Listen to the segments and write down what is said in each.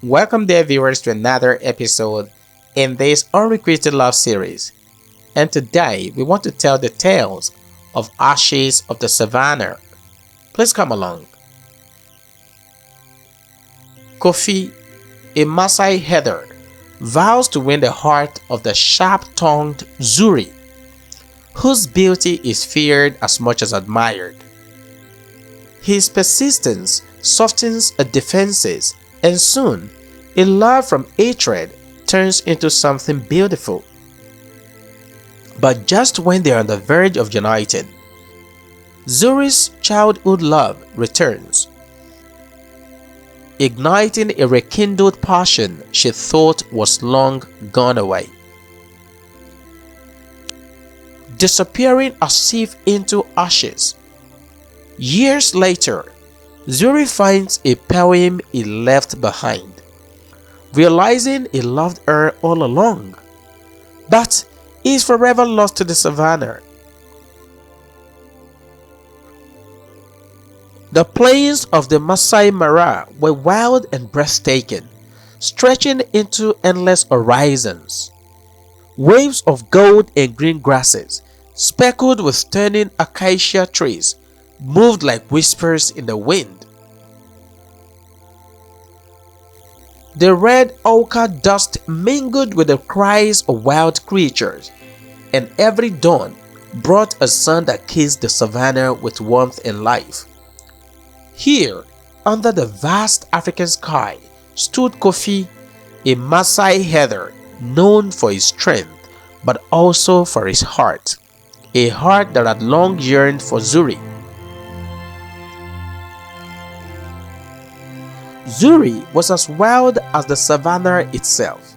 Welcome dear viewers to another episode in this unrequited love series. And today we want to tell the tales of Ashes of the Savannah. Please come along. Kofi, a Maasai header, vows to win the heart of the sharp-tongued Zuri, whose beauty is feared as much as admired. His persistence softens a defenses, and soon a love from hatred turns into something beautiful. But just when they are on the verge of uniting, Zuri's childhood love returns, igniting a rekindled passion she thought was long gone away. Disappearing as if into ashes. Years later, Zuri finds a poem he left behind, realizing he loved her all along, but he is forever lost to the savannah. The plains of the Maasai Mara were wild and breathtaking, stretching into endless horizons. Waves of gold and green grasses, speckled with turning acacia trees, moved like whispers in the wind. The red ochre dust mingled with the cries of wild creatures, and every dawn brought a sun that kissed the savannah with warmth and life. Here, under the vast African sky, stood Kofi, a Maasai header known for his strength but also for his heart, a heart that had long yearned for Zuri. Zuri was as wild as the savannah itself,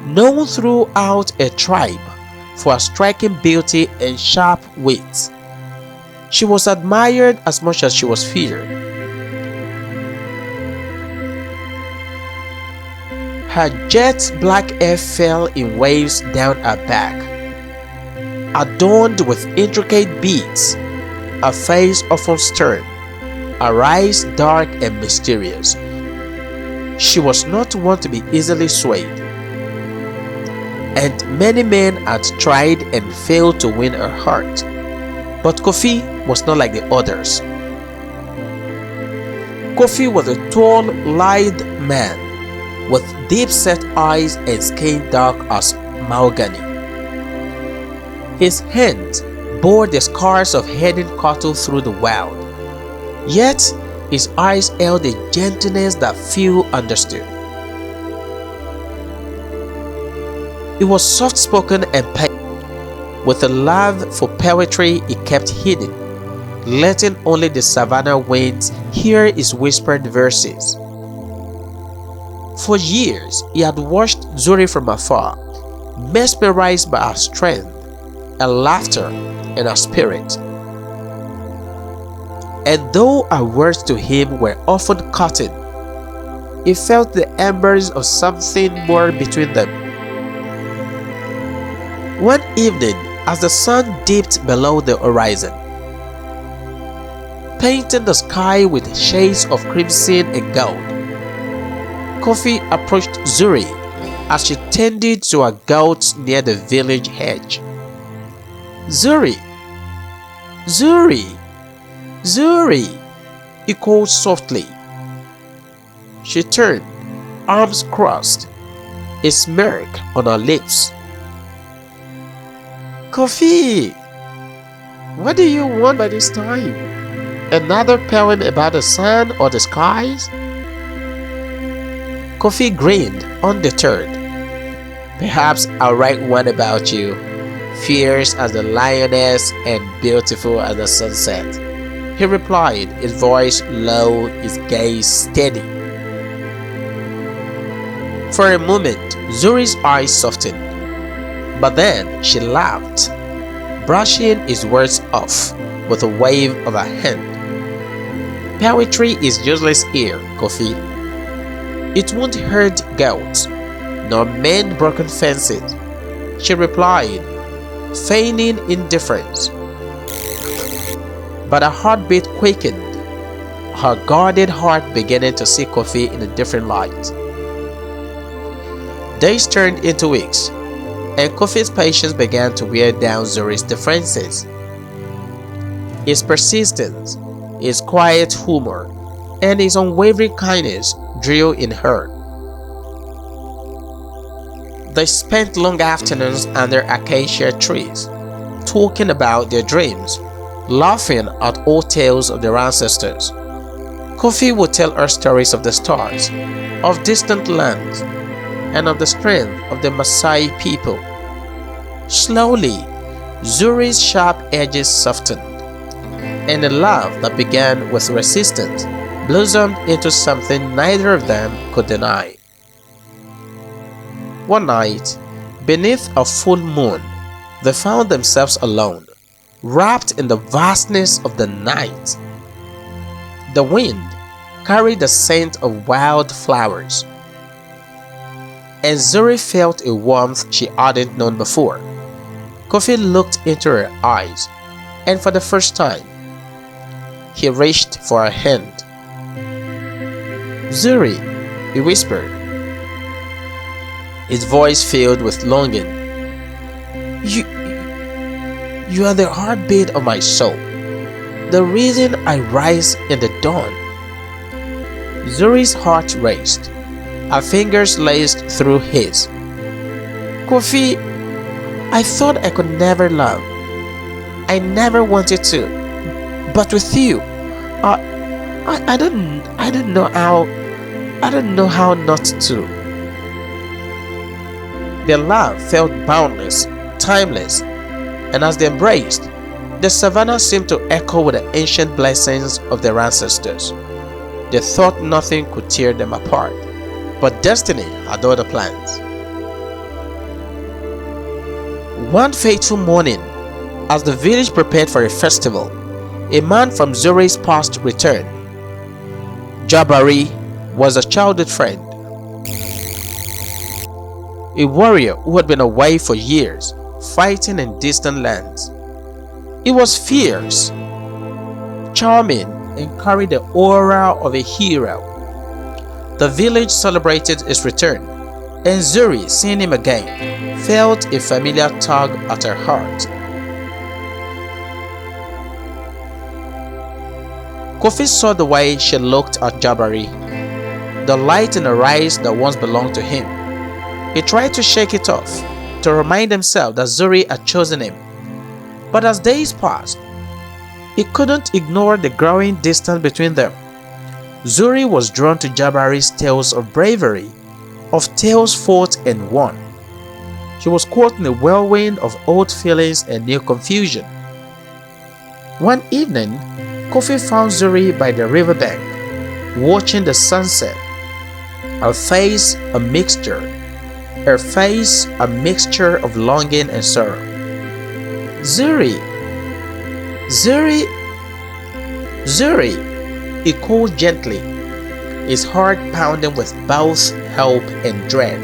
known throughout a tribe for her striking beauty and sharp wit. She was admired as much as she was feared. Her jet black hair fell in waves down her back, adorned with intricate beads, her face often stern, her eyes dark and mysterious. She was not one to be easily swayed, and many men had tried and failed to win her heart. But Kofi was not like the others. Kofi was a tall, lithe man with deep-set eyes and skin dark as mahogany. His hands bore the scars of herding cattle through the wild, yet his eyes held a gentleness that few understood. He was soft-spoken and patient, with a love for poetry he kept hidden, letting only the savannah winds hear his whispered verses. For years he had watched Zuri from afar, mesmerized by her strength, her laughter, and her spirit. And though her words to him were often cutting, he felt the embers of something more between them. One evening, as the sun dipped below the horizon, painting the sky with shades of crimson and gold, Kofi approached Zuri as she tended to her goats near the village hedge. "Zuri! Zuri! Zuri!" he called softly. She turned, arms crossed, a smirk on her lips. "Kofi, what do you want by this time? Another poem about the sun or the skies?" Kofi grinned, undeterred. "Perhaps I'll write one about you, fierce as the lioness and beautiful as the sunset," he replied, his voice low, his gaze steady. For a moment, Zuri's eyes softened, but then she laughed, brushing his words off with a wave of her hand. "Poetry is useless here, Kofi. It won't hurt goats, nor mend broken fences," she replied, feigning indifference. But her heartbeat quickened. her guarded heart beginning to see Kofi in a different light. Days turned into weeks, and Kofi's patience began to wear down Zuri's defenses. His persistence, his quiet humor, and his unwavering kindness drew in her. They spent long afternoons under acacia trees, talking about their dreams, laughing at old tales of their ancestors. Kofi would tell her stories of the stars, of distant lands, and of the strength of the Maasai people. Slowly, Zuri's sharp edges softened, and a love that began with resistance blossomed into something neither of them could deny. One night, beneath a full moon, they found themselves alone, wrapped in the vastness of the night. The wind carried the scent of wild flowers, and Zuri felt a warmth she hadn't known before. Kofi looked into her eyes, and for the first time, he reached for her hand. "Zuri," he whispered, his voice filled with longing. You are the heartbeat of my soul, the reason I rise in the dawn." Zuri's heart raced. Her fingers laced through his. "Kofi, I thought I could never love. I never wanted to. But with you, I don't know how not to." Their love felt boundless, timeless, and as they embraced, the Savannah seemed to echo with the ancient blessings of their ancestors. They thought nothing could tear them apart, but destiny had other plans. One fateful morning, as the village prepared for a festival, a man from Zuri's past returned. Jabari was a childhood friend, a warrior who had been away for years, fighting in distant lands. He was fierce, charming, and carried the aura of a hero. The village celebrated his return, and Zuri, seeing him again, felt a familiar tug at her heart. Kofi saw the way she looked at Jabari, the light in her eyes that once belonged to him. He tried to shake it off, to remind himself that Zuri had chosen him. But as days passed, he couldn't ignore the growing distance between them. Zuri was drawn to Jabari's tales of bravery, of tales fought and won. She was caught in a whirlwind of old feelings and new confusion. One evening, Kofi found Zuri by the riverbank, watching the sunset. Her face a mixture of longing and sorrow. "Zuri, Zuri, Zuri," he called gently, his heart pounding with both hope and dread.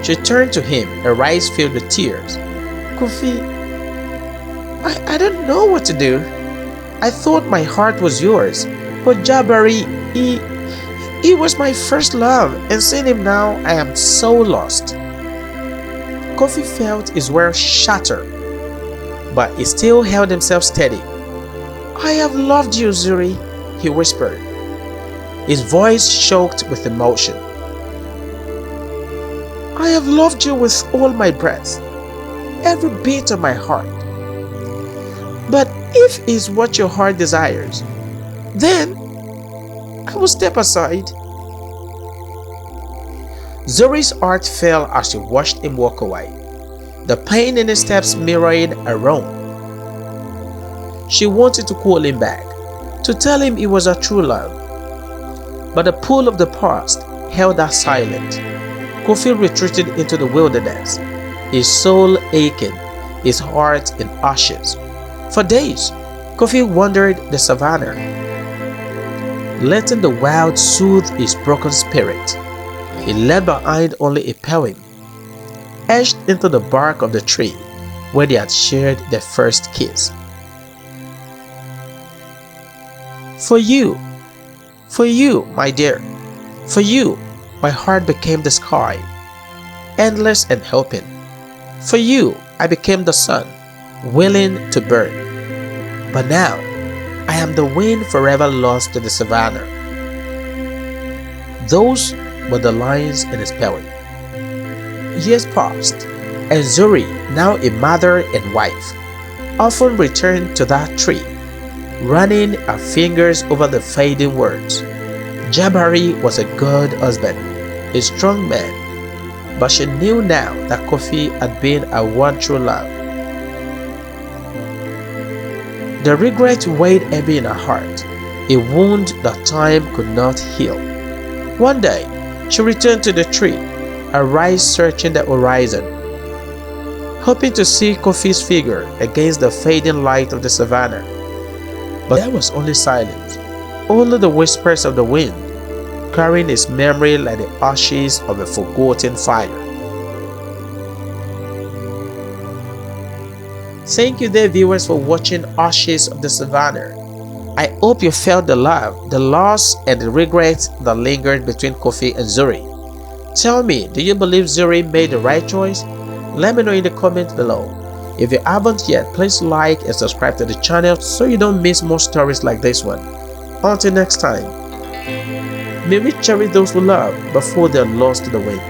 She turned to him, her eyes filled with tears. "Kofi, I don't know what to do. I thought my heart was yours, but Jabari, he was my first love, and seeing him now, I am so lost." Kofi felt his world shatter, but he still held himself steady. "I have loved you, Zuri," he whispered, his voice choked with emotion. "I have loved you with all my breath, every beat of my heart. But if it's what your heart desires, then I will step aside." Zuri's heart fell as she watched him walk away. The pain in his steps mirrored her own. She wanted to call him back, to tell him it was her true love. But the pull of the past held her silent. Kofi retreated into the wilderness, his soul aching, his heart in ashes. For days, Kofi wandered the savannah, letting the wild soothe his broken spirit. He left behind only a poem, etched into the bark of the tree where they had shared their first kiss. For you, for you, my dear, for you, my heart became the sky, endless and open. For you, I became the sun, willing to burn. But now, I am the wind forever lost to the savannah. Those were the lines in his poem. Years passed, and Zuri, now a mother and wife, often returned to that tree, running her fingers over the fading words. Jabari was a good husband, a strong man, but she knew now that Kofi had been her one true love. The regret weighed heavy in her heart, a wound that time could not heal. One day, she returned to the tree, her eyes searching the horizon, hoping to see Kofi's figure against the fading light of the savannah. But there was only silence, only the whispers of the wind, carrying his memory like the ashes of a forgotten fire. Thank you dear viewers for watching Ashes of the Savannah. I hope you felt the love, the loss and the regret that lingered between Kofi and Zuri. Tell me, do you believe Zuri made the right choice? Let me know in the comments below. If you haven't yet, please like and subscribe to the channel so you don't miss more stories like this one. Until next time, may we cherish those we love before they are lost to the wind.